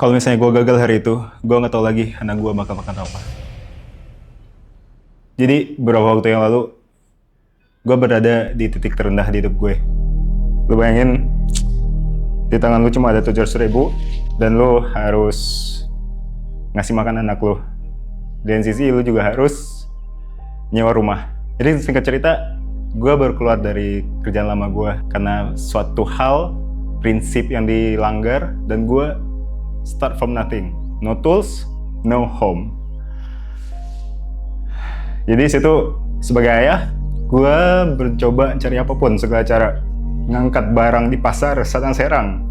Kalau misalnya gue gagal hari itu, gue nggak tahu lagi anak gue bakal makan apa. Jadi beberapa waktu yang lalu, gue berada di titik terendah di hidup gue. Lu bayangin, di tangan lu cuma ada 700.000 dan lu harus ngasih makan anak lu. Dan sisi lu juga harus nyewa rumah. Jadi singkat cerita, gue baru keluar dari kerjaan lama gue karena suatu hal, prinsip yang dilanggar, dan gue start from nothing. No tools, no home. Jadi situ sebagai ayah, gue mencoba cari apapun segala cara. Ngangkat barang di pasar serang-serang.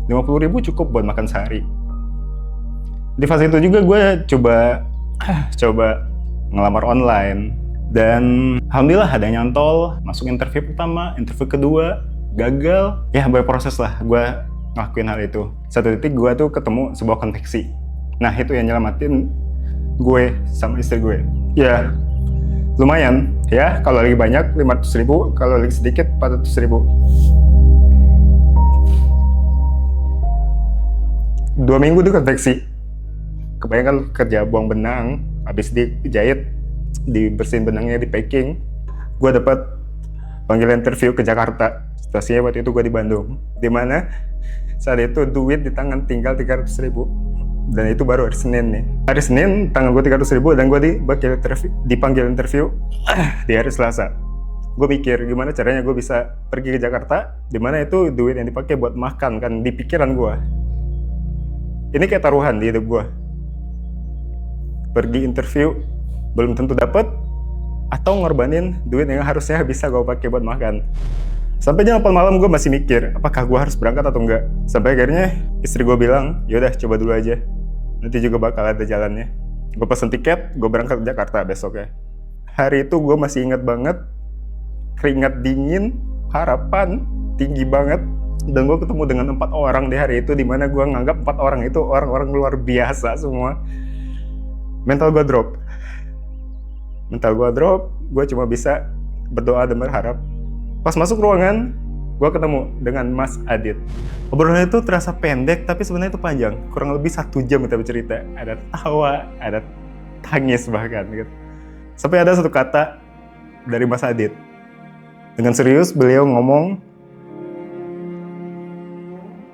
50.000 cukup buat makan sehari. Di fase itu juga gue coba ngelamar online. Dan alhamdulillah ada yang nyantol, masuk interview pertama, interview kedua, gagal. Ya banyak proses lah gue ngelakuin hal itu. Satu titik gue tuh ketemu sebuah konveksi. Nah itu yang nyelamatin gue sama istri gue. Ya lumayan ya, kalau lagi banyak 500.000, kalau lagi sedikit 400.000. 2 minggu tuh konveksi. Kebanyakan kerja buang benang, habis dijahit, dibersihin benangnya, di packing. Gue dapat panggilan interview ke Jakarta. Situasinya waktu itu gue di Bandung, dimana saat itu duit di tangan tinggal 300.000, dan itu baru hari Senin nih. Hari Senin tangan gue 300.000 dan gue dipanggil interview di hari Selasa. Gue mikir gimana caranya gue bisa pergi ke Jakarta, dimana itu duit yang dipakai buat makan kan di pikiran gue. Ini kayak taruhan di hidup gue. Pergi interview belum tentu dapet, atau ngorbanin duit yang harusnya bisa gue pakai buat makan. Sampai jam 8 malam gue masih mikir, apakah gue harus berangkat atau enggak. Sampai akhirnya istri gue bilang, yaudah coba dulu aja, nanti juga bakal ada jalannya. Gue pesen tiket, gue berangkat ke Jakarta besoknya. Hari itu gue masih ingat banget, keringat dingin, harapan tinggi banget. Dan gue ketemu dengan 4 orang di hari itu, dimana gue nganggap 4 orang itu orang-orang luar biasa semua. Mental gue drop, gue cuma bisa berdoa dan berharap. Pas masuk ruangan, gue ketemu dengan Mas Adit. Obrolan itu terasa pendek, tapi sebenarnya itu panjang. Kurang lebih 1 jam kita bercerita. Ada tawa, ada tangis bahkan. Gitu. Sampai ada satu kata dari Mas Adit. Dengan serius beliau ngomong,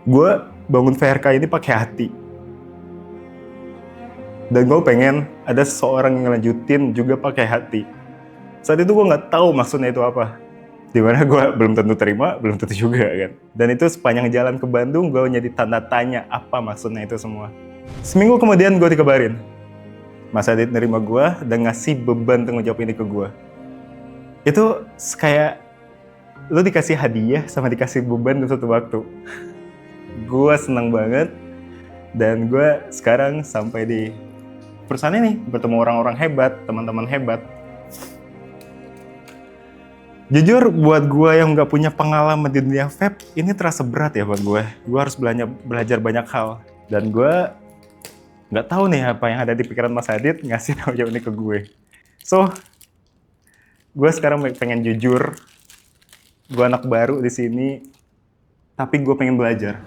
gue bangun VRK ini pakai hati. Dan gue pengen ada seseorang yang ngelanjutin juga pakai hati. Saat itu gue nggak tahu maksudnya itu apa. Dimana gue belum tentu terima, belum tentu juga kan. Dan itu sepanjang jalan ke Bandung gue jadi tanda tanya apa maksudnya itu semua. Seminggu kemudian gue dikabarin, Mas Adit nerima gue dan ngasih beban tanggung jawab ini ke gue. Itu kayak lo dikasih hadiah sama dikasih beban dalam satu waktu. Gue senang banget. Dan gue sekarang sampai di perusahaan ini, bertemu orang-orang hebat, teman-teman hebat. Jujur, buat gue yang nggak punya pengalaman di dunia vape, ini terasa berat ya buat gue. Gue harus belajar banyak hal. Dan gue nggak tahu nih apa yang ada di pikiran Mas Adit ngasih tanggung jawab ini ke gue. So, gue sekarang pengen jujur. Gue anak baru di sini, tapi gue pengen belajar.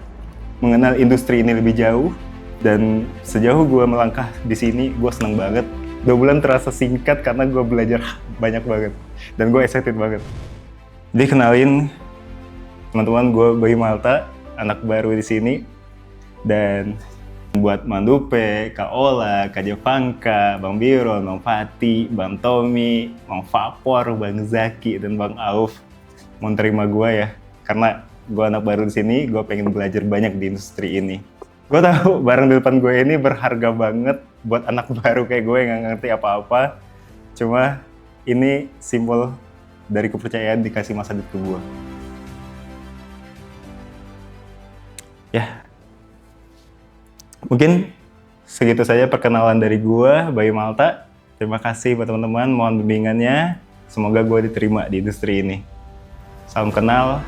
Mengenal industri ini lebih jauh. Dan sejauh gue melangkah di sini, gue seneng banget. 2 bulan terasa singkat karena gue belajar banyak banget. Dan gue excited banget. Jadi kenalin, teman-teman, gue Bayu Malta, anak baru di sini. Dan buat Mandupe, Kak Ola, Kak Jepangka, Bang Biron, Bang Fati, Bang Tommy, Bang Vapor, Bang Zaki, dan Bang Auf mau terima gue ya. Karena gue anak baru di sini, gue pengen belajar banyak di industri ini. Gue tahu barang di depan gue ini berharga banget buat anak baru kayak gue yang gak ngerti apa-apa. Cuma ini simbol dari kepercayaan dikasih Mas Adit ke gue. Ya, mungkin segitu saja perkenalan dari gue, Bayu Malta. Terima kasih buat teman-teman, mohon bimbingannya. Semoga gue diterima di industri ini. Salam kenal.